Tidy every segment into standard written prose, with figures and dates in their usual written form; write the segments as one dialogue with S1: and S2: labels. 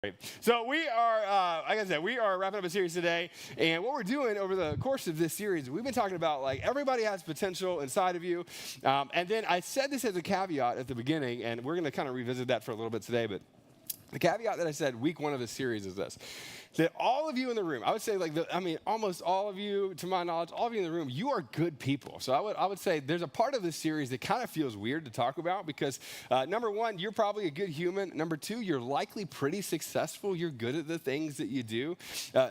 S1: Great. So we are, like I said, we are wrapping up a series today, and what we're doing over the course of this series, we've been talking about like everybody has potential inside of you, and then I said this as a caveat at the beginning, and we're going to kind of revisit that for a little bit today, but the caveat that I said week one of this series is this. That all of you in the room, I would say almost all of you, to my knowledge, all of you in the room, you are good people. So I would say there's a part of this series that kind of feels weird to talk about because number one, you're probably a good human. Number two, you're likely pretty successful. You're good at the things that you do.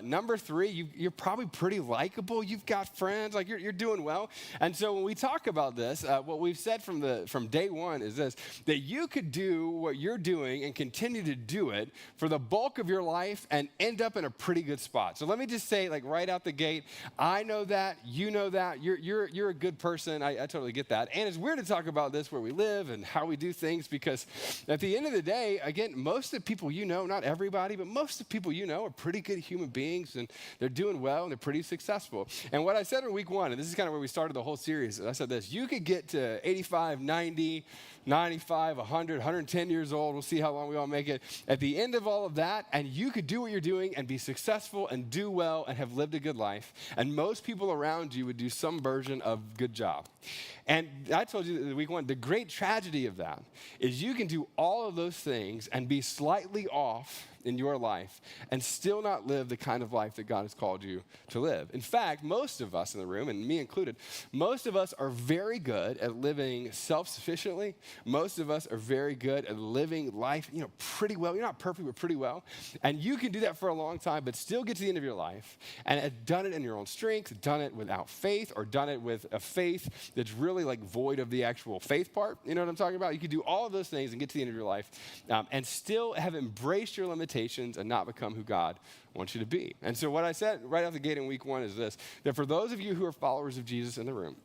S1: Number three, you're probably pretty likable. You've got friends, like you're doing well. And so when we talk about this, what we've said from day one is this, that you could do what you're doing and continue to do it for the bulk of your life and end up in a pretty good spot. So let me just say, like right out the gate, I know that, you know that, you're a good person. I totally get that. And it's weird to talk about this where we live and how we do things because at the end of the day, again, most of the people you know, not everybody, but most of the people you know are pretty good human beings and they're doing well and they're pretty successful. And what I said in week one, and this is kind of where we started the whole series, I said this, you could get to 85, 90, 95, 100, 110 years old. We'll see how long we all make it. At the end of all of that, and you could do what you're doing and be successful and do well and have lived a good life. And most people around you would do some version of good job. And I told you that week one, the great tragedy of that is you can do all of those things and be slightly off in your life and still not live the kind of life that God has called you to live. In fact, most of us in the room, and me included, most of us are very good at living self-sufficiently. Most of us are very good at living life, pretty well. You're not perfect, but pretty well. And you can do that for a long time, but still get to the end of your life and have done it in your own strength, done it without faith, or done it with a faith that's really like void of the actual faith part. You know what I'm talking about? You could do all of those things and get to the end of your life and still have embraced your limitations and not become who God wants you to be. And so what I said right out the gate in week one is this, that for those of you who are followers of Jesus in the room,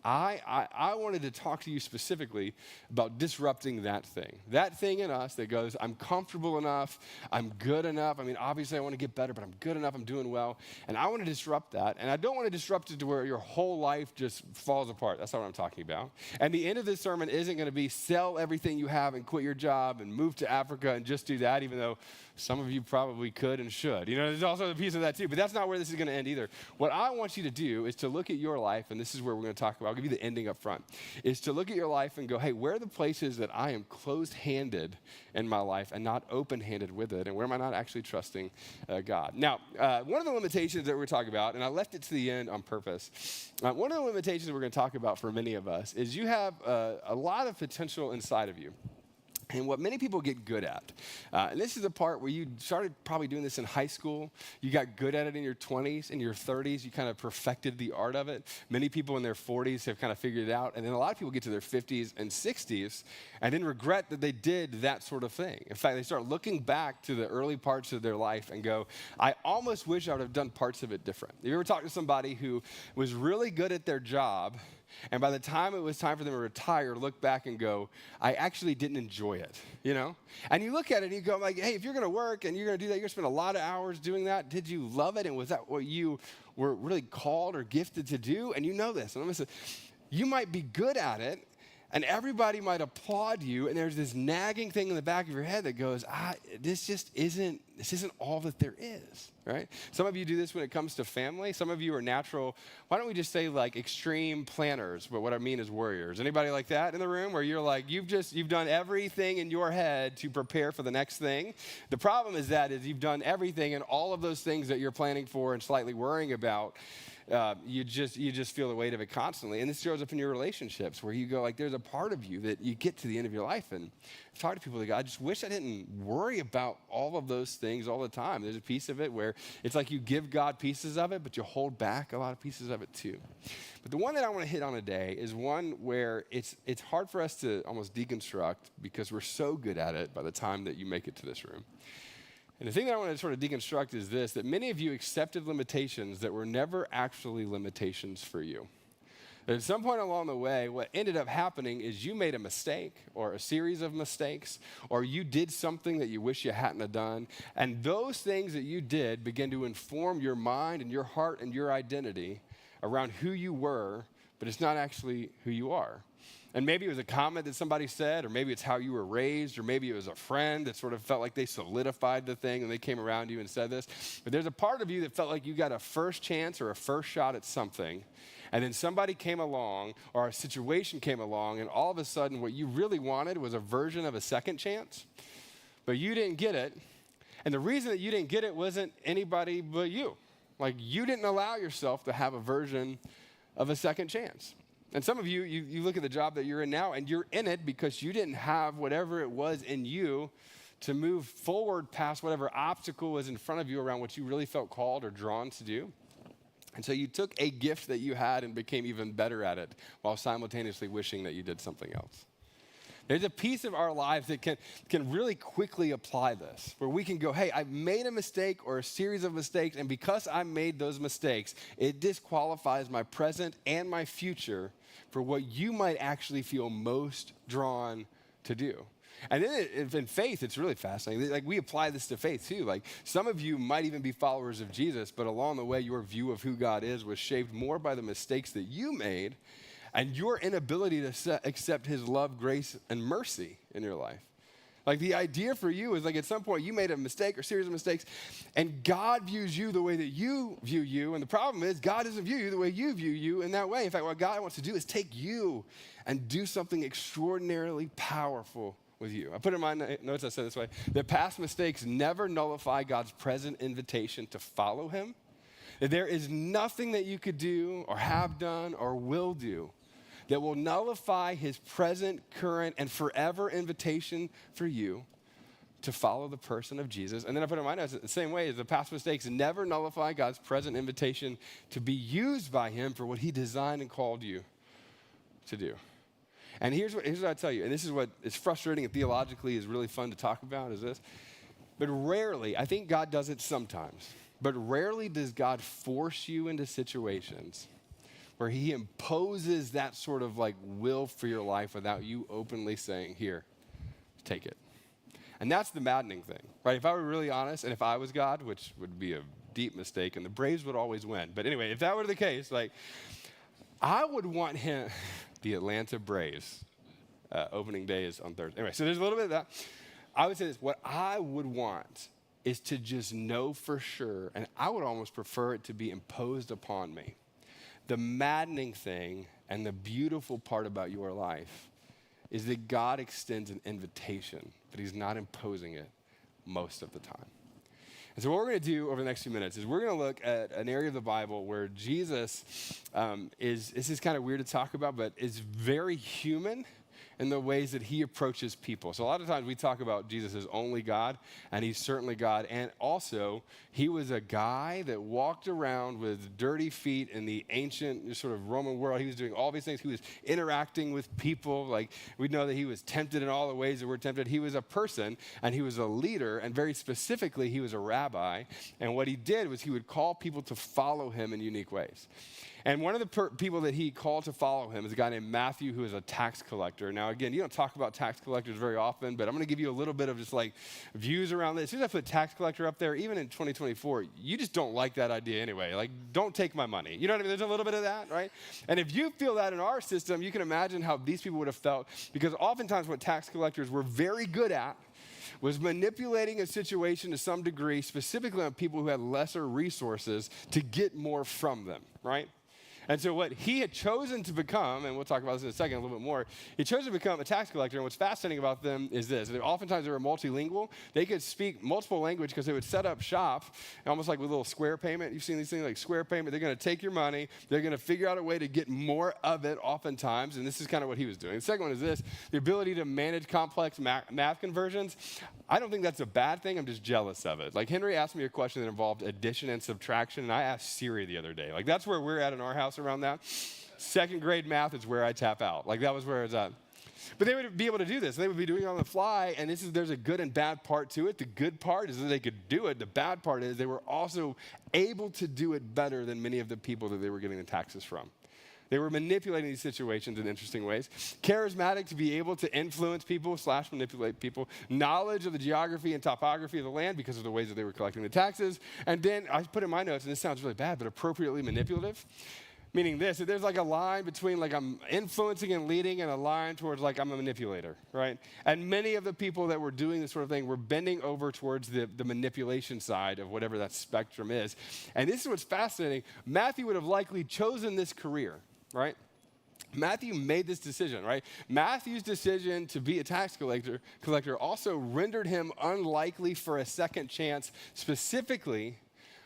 S1: I wanted to talk to you specifically about disrupting that thing in us that goes, I'm comfortable enough, I'm good enough. I mean, obviously I want to get better, but I'm good enough, I'm doing well. And I want to disrupt that. And I don't want to disrupt it to where your whole life just falls apart. That's not what I'm talking about. And the end of this sermon isn't going to be sell everything you have and quit your job and move to Africa and just do that, even though some of you probably could and should. There's also a piece of that too, but that's not where this is going to end either. What I want you to do is to look at your life, and this is where we're going to talk about, I'll give you the ending up front, is to look at your life and go, hey, where are the places that I am closed-handed in my life and not open-handed with it, and where am I not actually trusting God? Now, one of the limitations that we're talking about, and I left it to the end on purpose, one of the limitations that we're going to talk about for many of us is you have a lot of potential inside of you. And what many people get good at, and this is the part where you started probably doing this in high school, you got good at it in your 20s, in your 30s, you kind of perfected the art of it. Many people in their 40s have kind of figured it out, and then a lot of people get to their 50s and 60s and then regret that they did that sort of thing. In fact, they start looking back to the early parts of their life and go, I almost wish I would have done parts of it different. Have you ever talked to somebody who was really good at their job, and by the time it was time for them to retire, look back and go, I actually didn't enjoy it, And you look at it and you go like, hey, if you're going to work and you're going to do that, you're going to spend a lot of hours doing that. Did you love it? And was that what you were really called or gifted to do? And you know this. And I'm going to say, you might be good at it, and everybody might applaud you, and there's this nagging thing in the back of your head that goes, this isn't all that there is, right? Some of you do this when it comes to family. Some of you are natural, why don't we just say like extreme planners, but what I mean is warriors. Anybody like that in the room where you're like, you've done everything in your head to prepare for the next thing? The problem is you've done everything, and all of those things that you're planning for and slightly worrying about, you just feel the weight of it constantly. And this shows up in your relationships where you go like, there's a part of you that you get to the end of your life and talk to people that go, I just wish I didn't worry about all of those things all the time. There's a piece of it where it's like you give God pieces of it, but you hold back a lot of pieces of it too. But the one that I want to hit on today is one where it's hard for us to almost deconstruct because we're so good at it by the time that you make it to this room. And the thing that I want to sort of deconstruct is this, that many of you accepted limitations that were never actually limitations for you. At some point along the way, what ended up happening is you made a mistake or a series of mistakes, or you did something that you wish you hadn't have done. And those things that you did began to inform your mind and your heart and your identity around who you were but it's not actually who you are. And maybe it was a comment that somebody said, or maybe it's how you were raised, or maybe it was a friend that sort of felt like they solidified the thing and they came around you and said this. But there's a part of you that felt like you got a first chance or a first shot at something, and then somebody came along or a situation came along, and all of a sudden what you really wanted was a version of a second chance, but you didn't get it. And the reason that you didn't get it wasn't anybody but you. Like, you didn't allow yourself to have a version of a second chance. And some of you, you look at the job that you're in now, and you're in it because you didn't have whatever it was in you to move forward past whatever obstacle was in front of you around what you really felt called or drawn to do. And so you took a gift that you had and became even better at it while simultaneously wishing that you did something else. There's a piece of our lives that can really quickly apply this, where we can go, hey, I've made a mistake or a series of mistakes, and because I made those mistakes, it disqualifies my present and my future for what you might actually feel most drawn to do. And then in faith, it's really fascinating. Like, we apply this to faith too. Like, some of you might even be followers of Jesus, but along the way, your view of who God is was shaped more by the mistakes that you made and your inability to accept his love, grace, and mercy in your life. Like, the idea for you is, like, at some point you made a mistake or series of mistakes, and God views you the way that you view you. And the problem is God doesn't view you the way you view you in that way. In fact, what God wants to do is take you and do something extraordinarily powerful with you. I put in my notes, I said this way: that past mistakes never nullify God's present invitation to follow him. That there is nothing that you could do or have done or will do that will nullify his present, current, and forever invitation for you to follow the person of Jesus. And then I put in my notes, the same way as the past mistakes never nullify God's present invitation to be used by him for what he designed and called you to do. And here's what I tell you, and this is what is frustrating and theologically is really fun to talk about, is this. But rarely, I think God does it sometimes, but rarely does God force you into situations where he imposes that sort of like will for your life without you openly saying, here, take it. And that's the maddening thing, right? If I were really honest, and if I was God, which would be a deep mistake, and the Braves would always win. But anyway, if that were the case, like, I would want him, the Atlanta Braves, opening day is on Thursday. Anyway, so there's a little bit of that. I would say this: what I would want is to just know for sure, and I would almost prefer it to be imposed upon me. The maddening thing and the beautiful part about your life is that God extends an invitation, but he's not imposing it most of the time. And so what we're going to do over the next few minutes is we're going to look at an area of the Bible where Jesus this is kind of weird to talk about, but is very human in the ways that he approaches people. So a lot of times we talk about Jesus as only God, and he's certainly God. And also, he was a guy that walked around with dirty feet in the ancient sort of Roman world. He was doing all these things. He was interacting with people. Like, we know that he was tempted in all the ways that we're tempted. He was a person, and he was a leader, and very specifically, he was a rabbi. And what he did was he would call people to follow him in unique ways. And one of the people that he called to follow him is a guy named Matthew, who is a tax collector. Now, again, you don't talk about tax collectors very often, but I'm going to give you a little bit of just like views around this. As soon as I put tax collector up there, even in 2024, you just don't like that idea anyway. Like, don't take my money. You know what I mean? There's a little bit of that, right? And if you feel that in our system, you can imagine how these people would have felt, because oftentimes what tax collectors were very good at was manipulating a situation to some degree, specifically on people who had lesser resources, to get more from them, right? And so what he had chosen to become, and we'll talk about this in a second a little bit more, he chose to become a tax collector. And what's fascinating about them is this: oftentimes they were multilingual. They could speak multiple languages because they would set up shop, almost like with a little Square payment. You've seen these things like Square payment. They're going to take your money. They're going to figure out a way to get more of it oftentimes. And this is kind of what he was doing. The second one is this: the ability to manage complex math conversions. I don't think that's a bad thing. I'm just jealous of it. Like, Henry asked me a question that involved addition and subtraction, and I asked Siri the other day. Like, that's where we're at in our house around that. Second grade math is where I tap out. Like, that was where it's at. But they would be able to do this. They would be doing it on the fly, and there's a good and bad part to it. The good part is that they could do it. The bad part is they were also able to do it better than many of the people that they were getting the taxes from. They were manipulating these situations in interesting ways. Charismatic, to be able to influence people / manipulate people. Knowledge of the geography and topography of the land because of the ways that they were collecting the taxes. And then I put in my notes, and this sounds really bad, but appropriately manipulative. Meaning this, that there's like a line between like I'm influencing and leading and a line towards like I'm a manipulator, right? And many of the people that were doing this sort of thing were bending over towards the manipulation side of whatever that spectrum is. And this is what's fascinating. Matthew would have likely chosen this career, right? Matthew made this decision, right? Matthew's decision to be a tax collector also rendered him unlikely for a second chance, specifically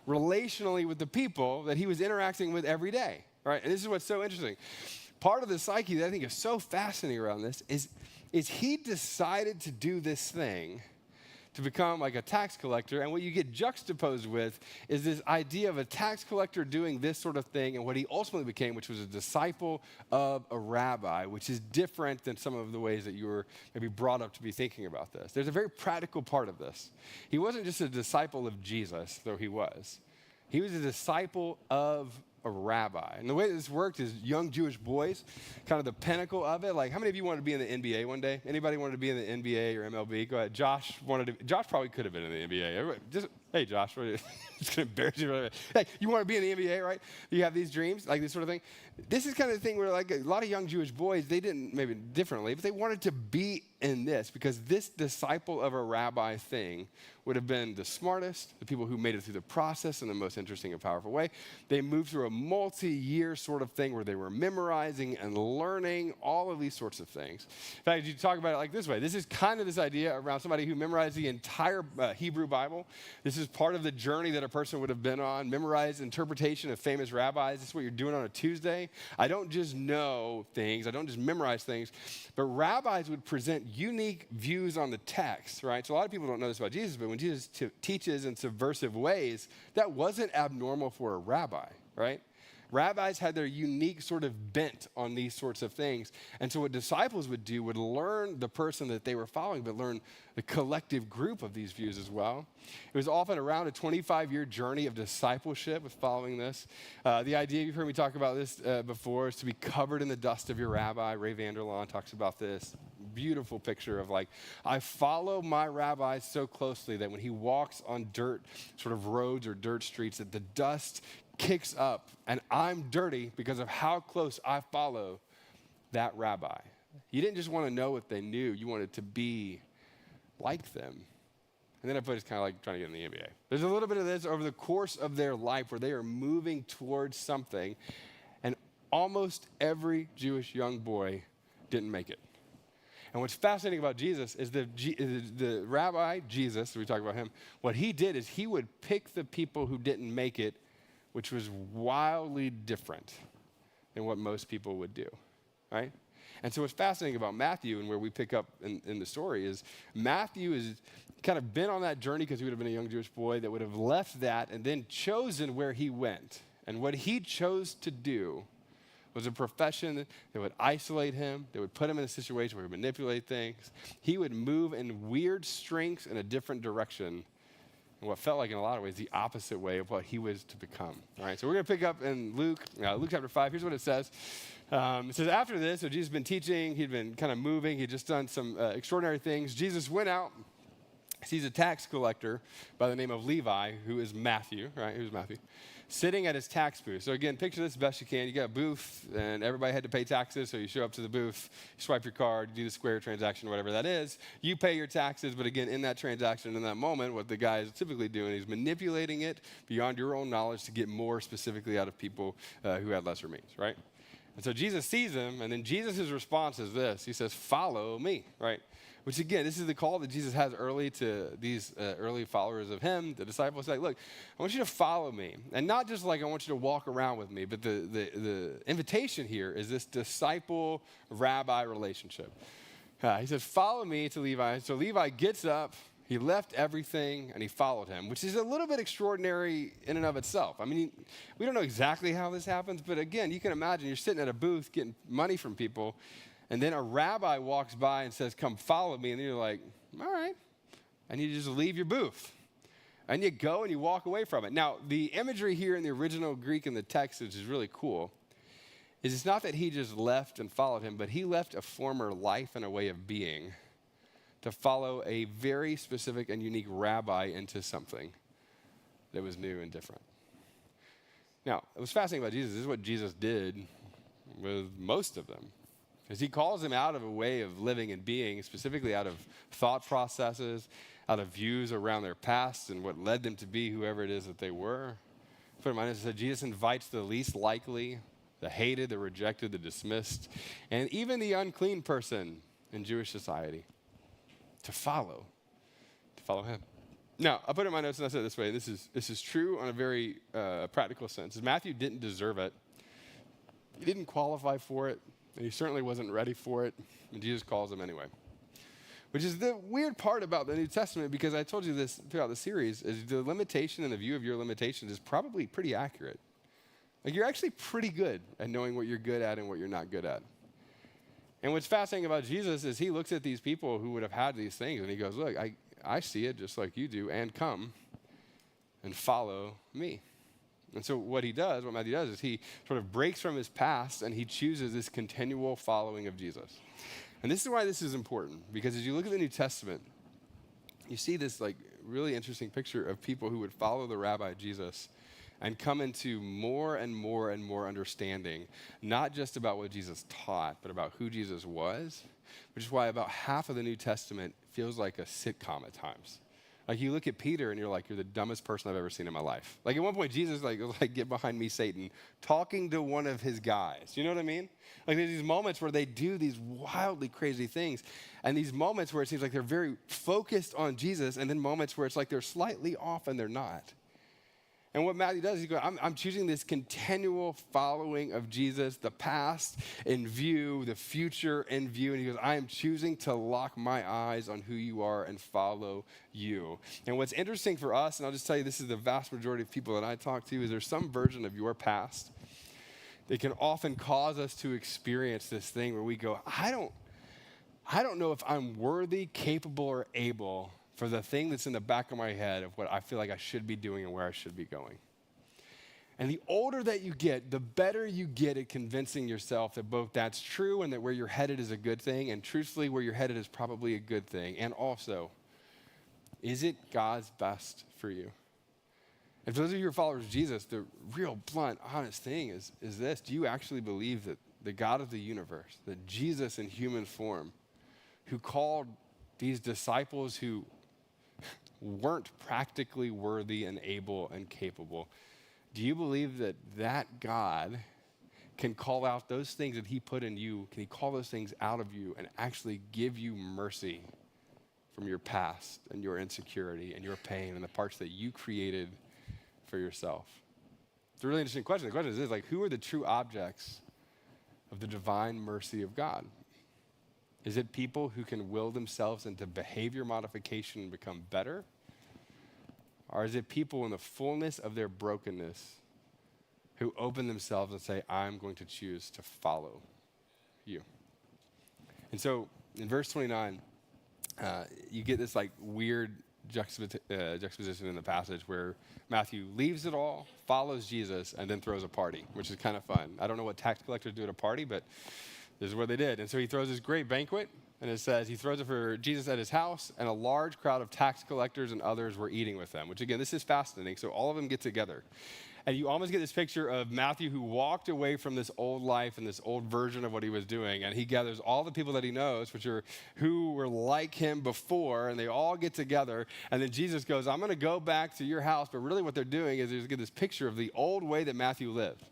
S1: relationally with the people that he was interacting with every day, right? And this is what's so interesting. Part of the psyche that I think is so fascinating around this is he decided to do this thing to become like a tax collector, and what you get juxtaposed with is this idea of a tax collector doing this sort of thing and what he ultimately became, which was a disciple of a rabbi, which is different than some of the ways that you were maybe brought up to be thinking about this. There's a very practical part of this. He wasn't just a disciple of Jesus, though he was. He was a disciple of a rabbi. And the way that this worked is young Jewish boys, kind of the pinnacle of it. Like, how many of you wanted to be in the NBA one day? Anybody wanted to be in the NBA or MLB? Go ahead. Josh probably could have been in the NBA. Everybody, hey, Josh, it's going to embarrass you. Hey, you want to be in the NBA, right? You have these dreams, like this sort of thing. This is kind of the thing where like a lot of young Jewish boys, they didn't, maybe differently, but they wanted to be in this because this disciple of a rabbi thing would have been the smartest, the people who made it through the process in the most interesting and powerful way. They moved through a multi-year sort of thing where they were memorizing and learning all of these sorts of things. In fact, you talk about it like this way. This is kind of this idea around somebody who memorized the entire Hebrew Bible. This is part of the journey that a person would have been on, memorize interpretation of famous rabbis. This is what you're doing on a Tuesday. I don't just know things. I don't just memorize things. But rabbis would present unique views on the text, right? So a lot of people don't know this about Jesus, but when Jesus teaches in subversive ways, that wasn't abnormal for a rabbi, right? Rabbis had their unique sort of bent on these sorts of things. And so what disciples would do would learn the person that they were following, but learn the collective group of these views as well. It was often around a 25-year journey of discipleship with following this. The idea, you've heard me talk about this before, is to be covered in the dust of your rabbi. Ray Vander Laan talks about this. Beautiful picture of like, I follow my rabbi so closely that when he walks on dirt sort of roads or dirt streets, that the dust kicks up and I'm dirty because of how close I follow that rabbi. You didn't just want to know what they knew, you wanted to be like them. And then I put it's kind of like trying to get in the NBA. There's a little bit of this over the course of their life where they are moving towards something, and almost every Jewish young boy didn't make it. And what's fascinating about Jesus is the rabbi, Jesus, we talk about him, what he did is he would pick the people who didn't make it, which was wildly different than what most people would do, right? And so what's fascinating about Matthew and where we pick up in the story is Matthew has kind of been on that journey because he would have been a young Jewish boy that would have left that and then chosen where he went. And what he chose to do was a profession that would isolate him, that would put him in a situation where he would manipulate things. He would move in weird strengths in a different direction, and what felt like in a lot of ways the opposite way of what he was to become. All right, so we're going to pick up in Luke chapter 5. Here's what it says. It says, after this, so Jesus had been teaching, he'd been kind of moving, he'd just done some extraordinary things. Jesus went out, sees a tax collector by the name of Levi, who is Matthew, right? Who's Matthew? Sitting at his tax booth. So again, picture this best you can. You got a booth, and everybody had to pay taxes, so you show up to the booth, you swipe your card, you do the Square transaction, whatever that is. You pay your taxes, but again, in that transaction, in that moment, what the guy is typically doing is manipulating it beyond your own knowledge to get more specifically out of people who had lesser means, right? And so Jesus sees him, and then Jesus' response is this. He says, follow me, right? Which again, this is the call that Jesus has early to these early followers of him, the disciples. Like, look, I want you to follow me. And not just like I want you to walk around with me, but the invitation here is this disciple-rabbi relationship. He says, follow me to Levi. So Levi gets up, he left everything, and he followed him, which is a little bit extraordinary in and of itself. I mean, we don't know exactly how this happens, but again, you can imagine you're sitting at a booth getting money from people, and then a rabbi walks by and says, come follow me. And then you're like, all right. And you just leave your booth. And you go and you walk away from it. Now, the imagery here in the original Greek in the text, which is really cool, is it's not that he just left and followed him, but he left a former life and a way of being to follow a very specific and unique rabbi into something that was new and different. Now, it was fascinating about Jesus. This is what Jesus did with most of them. Because he calls them out of a way of living and being, specifically out of thought processes, out of views around their past and what led them to be whoever it is that they were. Put in mind, it said Jesus invites the least likely, the hated, the rejected, the dismissed, and even the unclean person in Jewish society to follow him. Now, I put it in my notes and I said it this way, and this is true on a very practical sense. Matthew didn't deserve it. He didn't qualify for it, and he certainly wasn't ready for it, and Jesus calls him anyway. Which is the weird part about the New Testament, because I told you this throughout the series, is the limitation and the view of your limitations is probably pretty accurate. Like, you're actually pretty good at knowing what you're good at and what you're not good at. And what's fascinating about Jesus is he looks at these people who would have had these things, and he goes, look, I see it just like you do, and come and follow me. And so what Matthew does is he sort of breaks from his past, and he chooses this continual following of Jesus. And this is why this is important, because as you look at the New Testament, you see this like really interesting picture of people who would follow the rabbi Jesus and come into more and more and more understanding, not just about what Jesus taught, but about who Jesus was, which is why about half of the New Testament feels like a sitcom at times. Like, you look at Peter and you're like, you're the dumbest person I've ever seen in my life. Like, at one point, Jesus was like, get behind me, Satan, talking to one of his guys. You know what I mean? Like, there's these moments where they do these wildly crazy things, and these moments where it seems like they're very focused on Jesus, and then moments where it's like they're slightly off and they're not. And what Matthew does is he goes, I'm choosing this continual following of Jesus, the past in view, the future in view. And he goes, I am choosing to lock my eyes on who you are and follow you. And what's interesting for us, and I'll just tell you, this is the vast majority of people that I talk to, is there's some version of your past that can often cause us to experience this thing where we go, I don't know if I'm worthy, capable, or able for the thing that's in the back of my head of what I feel like I should be doing and where I should be going. And the older that you get, the better you get at convincing yourself that both that's true and that where you're headed is a good thing, and truthfully, where you're headed is probably a good thing. And also, is it God's best for you? And for those of you who are followers of Jesus, the real blunt, honest thing is this. Do you actually believe that the God of the universe, that Jesus in human form, who called these disciples who weren't practically worthy and able and capable, do you believe that that God can call out those things that he put in you, can he call those things out of you and actually give you mercy from your past and your insecurity and your pain and the parts that you created for yourself? It's a really interesting question. The question is this, like, who are the true objects of the divine mercy of God? Is it people who can will themselves into behavior modification and become better? Or is it people in the fullness of their brokenness who open themselves and say, I'm going to choose to follow you? And so in verse 29, you get this like weird juxtaposition in the passage where Matthew leaves it all, follows Jesus, and then throws a party, which is kind of fun. I don't know what tax collectors do at a party, but this is what they did. And so he throws this great banquet, and it says he throws it for Jesus at his house, and a large crowd of tax collectors and others were eating with them, which again, this is fascinating. So all of them get together. And you almost get this picture of Matthew who walked away from this old life and this old version of what he was doing, and he gathers all the people that he knows, who were like him before, and they all get together. And then Jesus goes, I'm going to go back to your house. But really what they're doing is they get this picture of the old way that Matthew lived.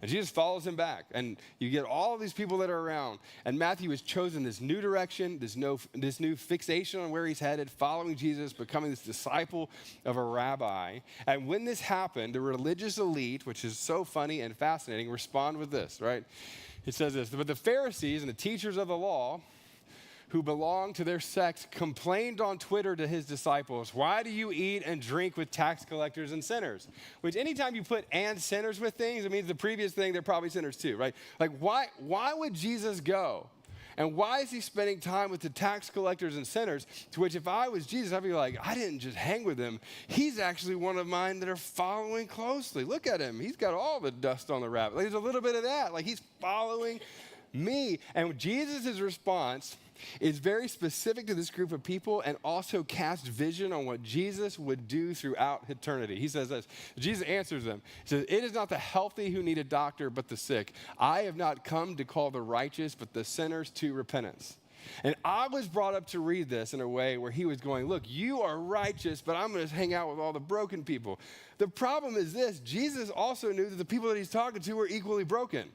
S1: And Jesus follows him back. And you get all of these people that are around. And Matthew has chosen this new direction, this new fixation on where he's headed, following Jesus, becoming this disciple of a rabbi. And when this happened, the religious elite, which is so funny and fascinating, respond with this, right? It says this, but the Pharisees and the teachers of the law who belonged to their sect complained on Twitter to his disciples, why do you eat and drink with tax collectors and sinners? Which anytime you put and sinners with things, it means the previous thing, they're probably sinners too, right? Like why would Jesus go? And why is he spending time with the tax collectors and sinners? To which if I was Jesus, I'd be like, I didn't just hang with him. He's actually one of mine that are following closely. Look at him. He's got all the dust on the rabbit. Like, there's a little bit of that. Like, he's following Me. And Jesus' response is very specific to this group of people and also casts vision on what Jesus would do throughout eternity. He says this. Jesus answers them. He says, "It is not the healthy who need a doctor, but the sick. I have not come to call the righteous, but the sinners to repentance." And I was brought up to read this in a way where he was going, look, you are righteous, but I'm going to hang out with all the broken people. The problem is this. Jesus also knew that the people that he's talking to were equally broken.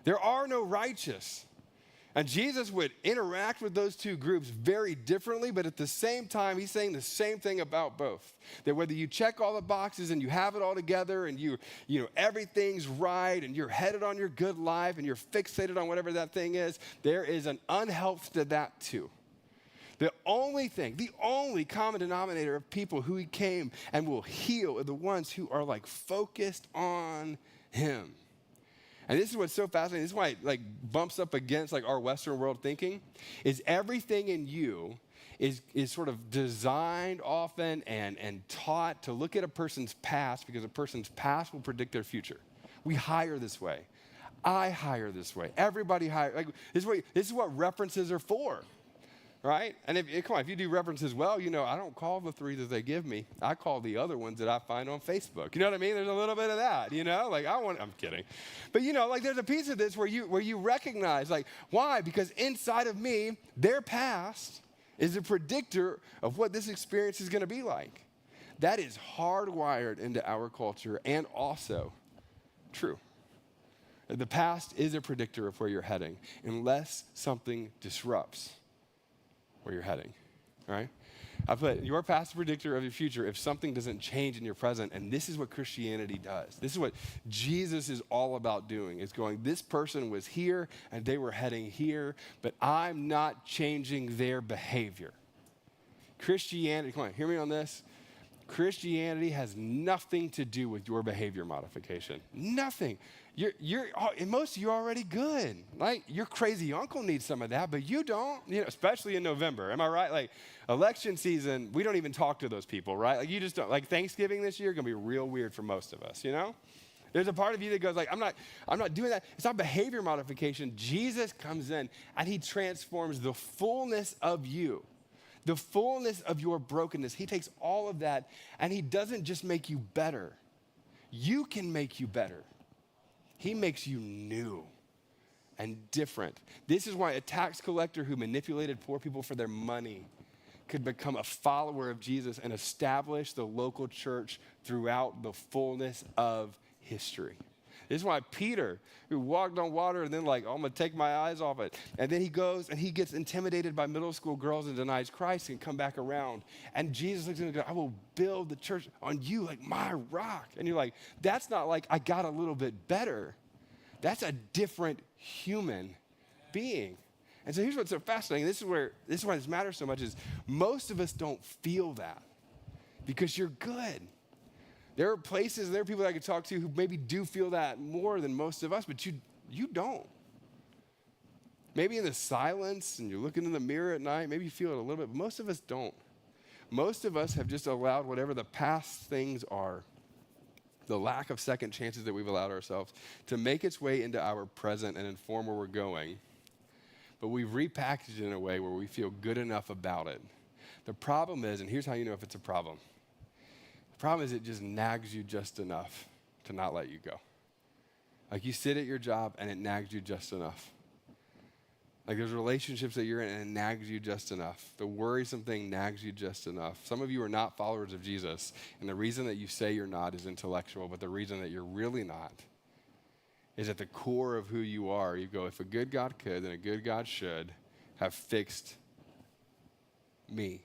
S1: There are no righteous. And Jesus would interact with those two groups very differently, but at the same time, he's saying the same thing about both. That whether you check all the boxes and you have it all together and you know everything's right and you're headed on your good life and you're fixated on whatever that thing is, there is an unhealth to that too. The only common denominator of people who he came and will heal are the ones who are like focused on him. And this is what's so fascinating. This is why it like bumps up against like our Western world thinking, is everything in you is sort of designed often and taught to look at a person's past because a person's past will predict their future. We hire this way. I hire this way. Everybody hire. Like, this is what references are for. Right? And if you do references well, you know, I don't call the 3 that they give me. I call the other ones that I find on Facebook. You know what I mean? There's a little bit of that, you know? Like, I'm kidding. But, you know, like there's a piece of this where you recognize, like, why? Because inside of me, their past is a predictor of what this experience is going to be like. That is hardwired into our culture and also true. The past is a predictor of where you're heading unless something disrupts where you're heading, right? I put your past predictor of your future if something doesn't change in your present, and this is what Christianity does. This is what Jesus is all about doing. It's going, this person was here and they were heading here, but I'm not changing their behavior. Christianity, come on, hear me on this. Christianity has nothing to do with your behavior modification. Nothing. And most of you are already good. Like, your crazy uncle needs some of that, but you don't, you know, especially in November. Am I right? Like, election season, we don't even talk to those people, right? Like, you just don't. Like, Thanksgiving this year is going to be real weird for most of us, you know? There's a part of you that goes like, I'm not doing that. It's not behavior modification. Jesus comes in and he transforms the fullness of you. The fullness of your brokenness. He takes all of that and he doesn't just make you better. You can make you better. He makes you new and different. This is why a tax collector who manipulated poor people for their money could become a follower of Jesus and establish the local church throughout the fullness of history. This is why Peter, who walked on water and then like, oh, I'm going to take my eyes off it. And then he goes and he gets intimidated by middle school girls and denies Christ and come back around. And Jesus looks at him and goes, I will build the church on you like my rock. And you're like, that's not like I got a little bit better. That's a different human being. And so here's what's so fascinating. This is why this matters so much is most of us don't feel that because you're good. There are places, there are people that I could talk to who maybe do feel that more than most of us, but you don't. Maybe in the silence and you're looking in the mirror at night, maybe you feel it a little bit, but most of us don't. Most of us have just allowed whatever the past things are, the lack of second chances that we've allowed ourselves to make its way into our present and inform where we're going. But we've repackaged it in a way where we feel good enough about it. The problem is, and here's how you know if it's a problem. The problem is it just nags you just enough to not let you go. Like you sit at your job and it nags you just enough. Like there's relationships that you're in and it nags you just enough. The worrisome thing nags you just enough. Some of you are not followers of Jesus, and the reason that you say you're not is intellectual, but the reason that you're really not is at the core of who you are. You go, if a good God could, then a good God should have fixed me.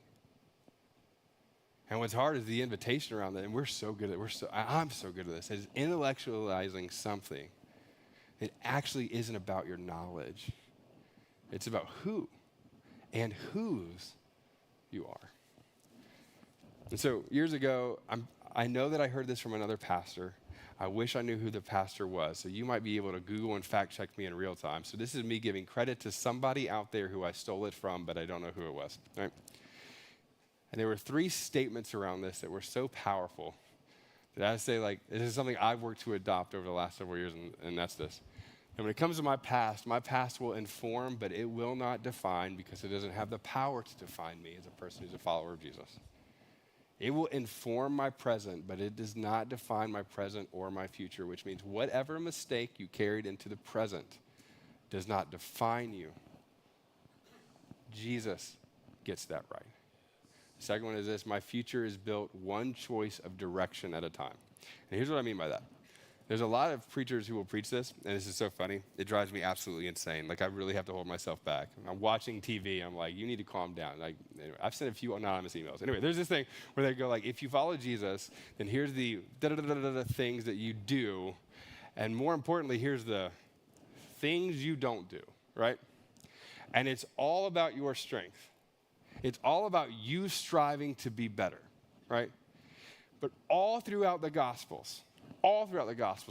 S1: And what's hard is the invitation around that, and I'm so good at this, is intellectualizing something that actually isn't about your knowledge. It's about who and whose you are. And so years ago, I know that I heard this from another pastor. I wish I knew who the pastor was. So you might be able to Google and fact check me in real time. So this is me giving credit to somebody out there who I stole it from, but I don't know who it was. All right? And there were 3 statements around this that were so powerful that I say, like, this is something I've worked to adopt over the last several years, and that's this. And when it comes to my past will inform, but it will not define because it doesn't have the power to define me as a person who's a follower of Jesus. It will inform my present, but it does not define my present or my future, which means whatever mistake you carried into the present does not define you. Jesus gets that right. The second one is this: my future is built one choice of direction at a time. And here's what I mean by that. There's a lot of preachers who will preach this, and this is so funny. It drives me absolutely insane. Like, I really have to hold myself back. I'm watching TV. I'm like, you need to calm down. Like, anyway, I've sent a few anonymous emails. Anyway, there's this thing where they go like, if you follow Jesus, then here's the things that you do, and more importantly, here's the things you don't do, right? And it's all about your strength. It's all about you striving to be better, right? But all throughout the Gospels,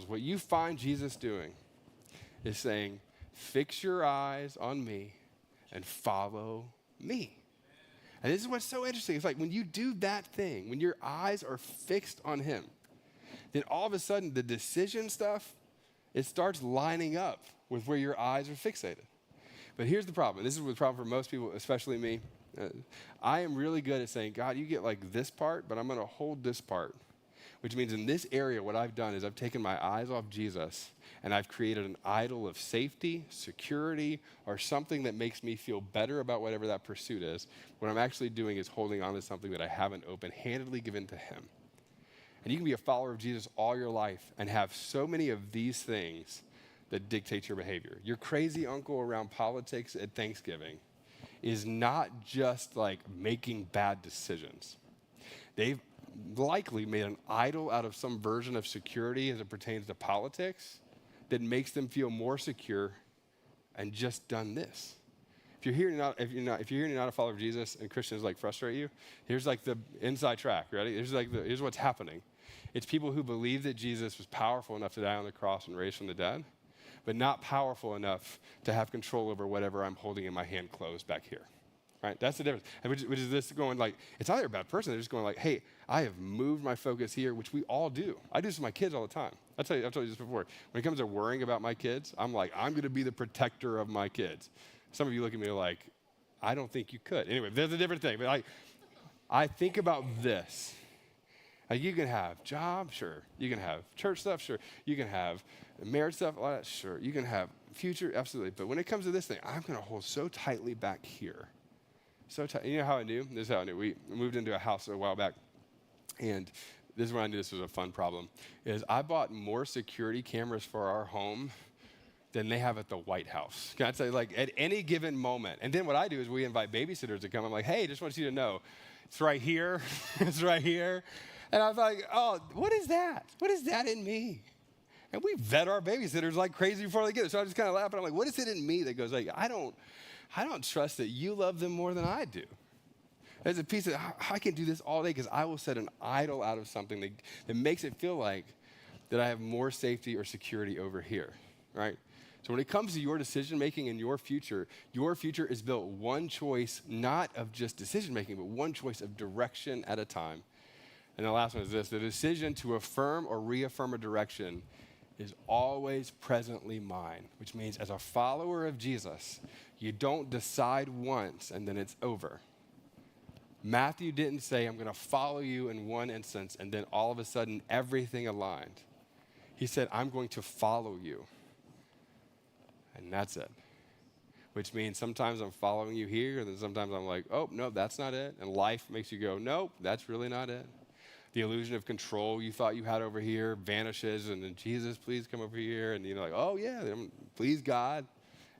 S1: what you find Jesus doing is saying, fix your eyes on me and follow me. And this is what's so interesting. It's like when you do that thing, when your eyes are fixed on him, then all of a sudden the decision stuff, it starts lining up with where your eyes are fixated. But here's the problem. This is the problem for most people, especially me. I am really good at saying, God, you get like this part, but I'm going to hold this part. Which means in this area, what I've done is I've taken my eyes off Jesus and I've created an idol of safety, security, or something that makes me feel better about whatever that pursuit is. What I'm actually doing is holding on to something that I haven't open-handedly given to him. And you can be a follower of Jesus all your life and have so many of these things that dictate your behavior. Your crazy uncle around politics at Thanksgiving is not just like making bad decisions. They've likely made an idol out of some version of security as it pertains to politics that makes them feel more secure and just done this. If you're here and you're not a follower of Jesus and Christians like frustrate you, here's like the inside track, ready? Here's what's happening. It's people who believe that Jesus was powerful enough to die on the cross and raise from the dead, but not powerful enough to have control over whatever I'm holding in my hand closed back here. Right? That's the difference. And which is this going like, it's not they're a bad person. They're just going like, hey, I have moved my focus here, which we all do. I do this with my kids all the time. I've told you this before. When it comes to worrying about my kids, I'm like, I'm going to be the protector of my kids. Some of you look at me like, I don't think you could. Anyway, there's a different thing. But I think about this. Like, you can have job, sure. You can have church stuff, sure. You can have marriage stuff, all that, sure. You can have future, absolutely. But when it comes to this thing, I'm going to hold so tightly back here. So tight. You know how I knew? This is how I knew. We moved into a house a while back, and this is when I knew this was a fun problem, is I bought more security cameras for our home than they have at the White House. Can I tell you, like, at any given moment. And then what I do is we invite babysitters to come. I'm like, hey, just want you to know, it's right here. It's right here. And I was like, oh, what is that? What is that in me? And we vet our babysitters like crazy before they get it. So I just kind of laugh, and I'm like, what is it in me that goes like, I don't trust that you love them more than I do. There's a piece of, I can do this all day because I will set an idol out of something that makes it feel like that I have more safety or security over here, right? So when it comes to your decision-making and your future is built one choice, not of just decision-making, but one choice of direction at a time. And the last one is this: the decision to affirm or reaffirm a direction is always presently mine, which means as a follower of Jesus, you don't decide once and then it's over. Matthew didn't say, I'm going to follow you in one instance and then all of a sudden everything aligned. He said, I'm going to follow you. And that's it. Which means sometimes I'm following you here, and then sometimes I'm like, oh, no, that's not it. And life makes you go, nope, that's really not it. The illusion of control you thought you had over here vanishes, and then Jesus, please come over here. And you're like, oh, yeah, please, God.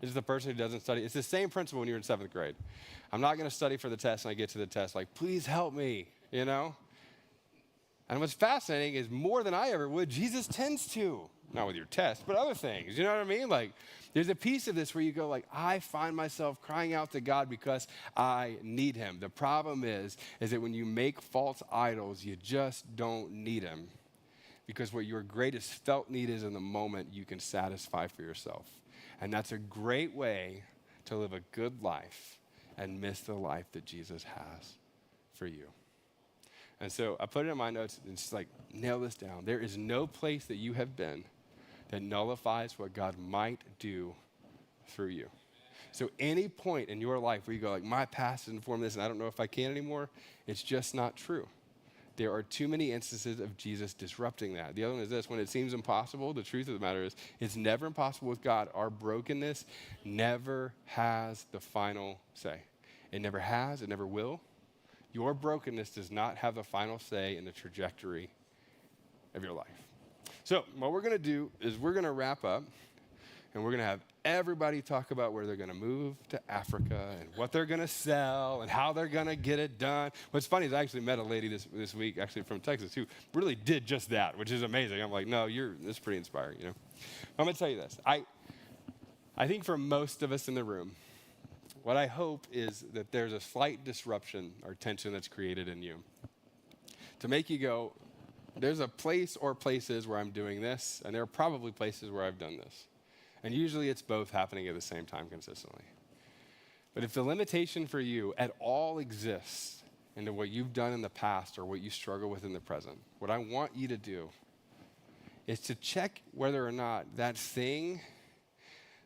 S1: This is the person who doesn't study. It's the same principle when you're in 7th grade. I'm not going to study for the test, and I get to the test like, please help me, you know? And what's fascinating is more than I ever would, Jesus tends to. Not with your test, but other things. You know what I mean? Like, there's a piece of this where you go like, I find myself crying out to God because I need him. The problem is that when you make false idols, you just don't need him. Because what your greatest felt need is in the moment, you can satisfy for yourself. And that's a great way to live a good life and miss the life that Jesus has for you. And so I put it in my notes and just like, nail this down. There is no place that you have been that nullifies what God might do through you. So any point in your life where you go like, my past has informed this and I don't know if I can anymore, it's just not true. There are too many instances of Jesus disrupting that. The other one is this: when it seems impossible, the truth of the matter is it's never impossible with God. Our brokenness never has the final say. It never has, it never will. Your brokenness does not have the final say in the trajectory of your life. So what we're going to do is we're going to wrap up, and we're going to have everybody talk about where they're going to move to Africa and what they're going to sell and how they're going to get it done. What's funny is I actually met a lady this week, actually from Texas, who really did just that, which is amazing. I'm like, no, this is pretty inspiring, you know. I'm going to tell you this. I think for most of us in the room, what I hope is that there's a slight disruption or tension that's created in you to make you go, there's a place or places where I'm doing this, and there are probably places where I've done this. And usually it's both happening at the same time consistently. But if the limitation for you at all exists into what you've done in the past or what you struggle with in the present, what I want you to do is to check whether or not that thing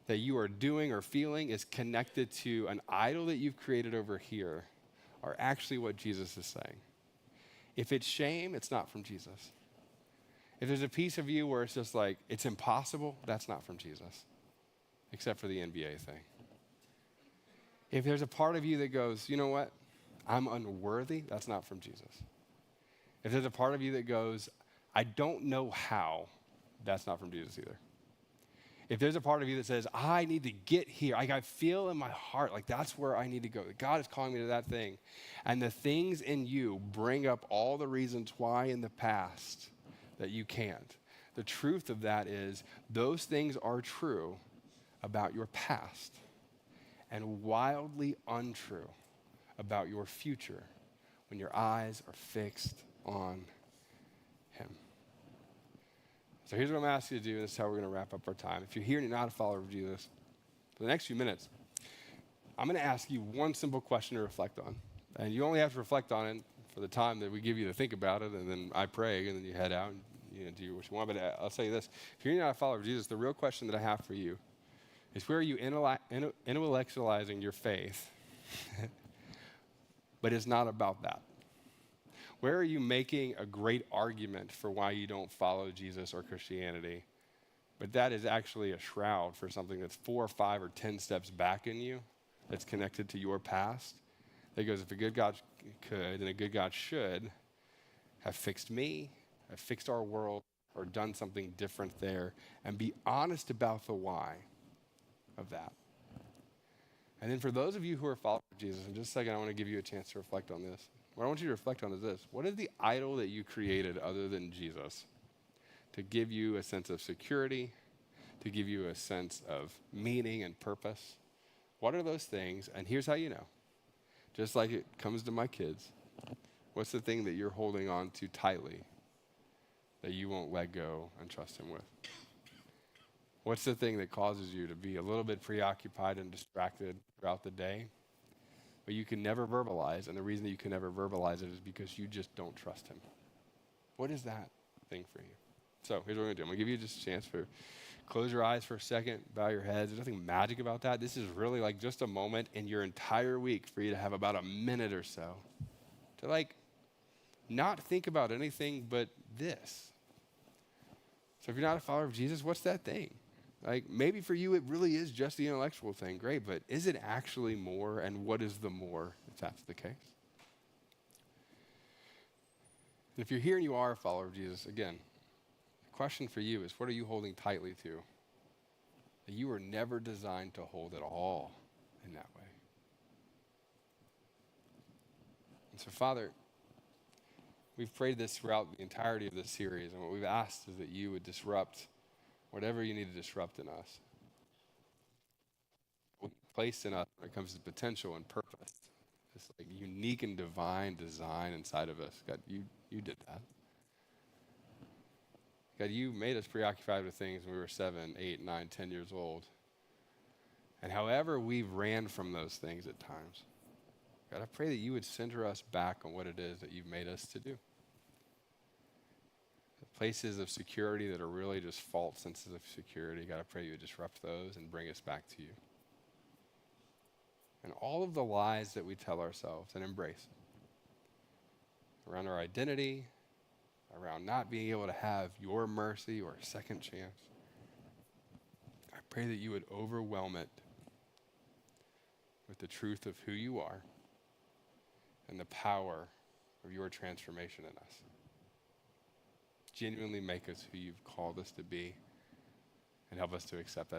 S1: that you are doing or feeling is connected to an idol that you've created over here or actually what Jesus is saying. If it's shame, it's not from Jesus. If there's a piece of you where it's just like, it's impossible, that's not from Jesus, except for the NBA thing. If there's a part of you that goes, you know what, I'm unworthy, that's not from Jesus. If there's a part of you that goes, I don't know how, that's not from Jesus either. If there's a part of you that says, I need to get here, I feel in my heart, like that's where I need to go. God is calling me to that thing. And the things in you bring up all the reasons why in the past that you can't. The truth of that is those things are true about your past and wildly untrue about your future when your eyes are fixed on him. So here's what I'm asking you to do, and this is how we're going to wrap up our time. If you're here and you're not a follower of Jesus, for the next few minutes, I'm going to ask you one simple question to reflect on. And you only have to reflect on it for the time that we give you to think about it, and then I pray, and then you head out and do what you want. But I'll tell you this. If you're not a follower of Jesus, the real question that I have for you is where are you intellectualizing your faith, but it's not about that? Where are you making a great argument for why you don't follow Jesus or Christianity, but that is actually a shroud for something that's 4 or 5 or 10 steps back in you that's connected to your past? That goes, if a good God could and a good God should have fixed me, have fixed our world, or done something different there, and be honest about the why of that. And then for those of you who are followers of Jesus, in just a second, I want to give you a chance to reflect on this. What I want you to reflect on is this. What is the idol that you created other than Jesus to give you a sense of security, to give you a sense of meaning and purpose? What are those things? And here's how you know. Just like it comes to my kids, what's the thing that you're holding on to tightly that you won't let go and trust him with? What's the thing that causes you to be a little bit preoccupied and distracted throughout the day, but you can never verbalize, and the reason that you can never verbalize it is because you just don't trust him? What is that thing for you? So here's what we're going to do. I'm going to give you just a chance for close your eyes for a second, bow your heads. There's nothing magic about that. This is really like just a moment in your entire week for you to have about a minute or so to like not think about anything but this. So if you're not a follower of Jesus, what's that thing? Like maybe for you it really is just the intellectual thing. Great, but is it actually more? And what is the more if that's the case? And if you're here and you are a follower of Jesus, again, the question for you is what are you holding tightly to that you were never designed to hold at all in that way? And so, Father, we've prayed this throughout the entirety of this series, and what we've asked is that you would disrupt whatever you need to disrupt in us. What you placed in us when it comes to potential and purpose, this like unique and divine design inside of us. God, you did that. God, you made us preoccupied with things when we were 7, 8, 9, 10 years old. And however we've ran from those things at times, God, I pray that you would center us back on what it is that you've made us to do. I places of security that are really just false senses of security. God, I pray you would disrupt those and bring us back to you. And all of the lies that we tell ourselves and embrace around our identity, around not being able to have your mercy or a second chance, I pray that you would overwhelm it with the truth of who you are and the power of your transformation in us. Genuinely make us who you've called us to be and help us to accept that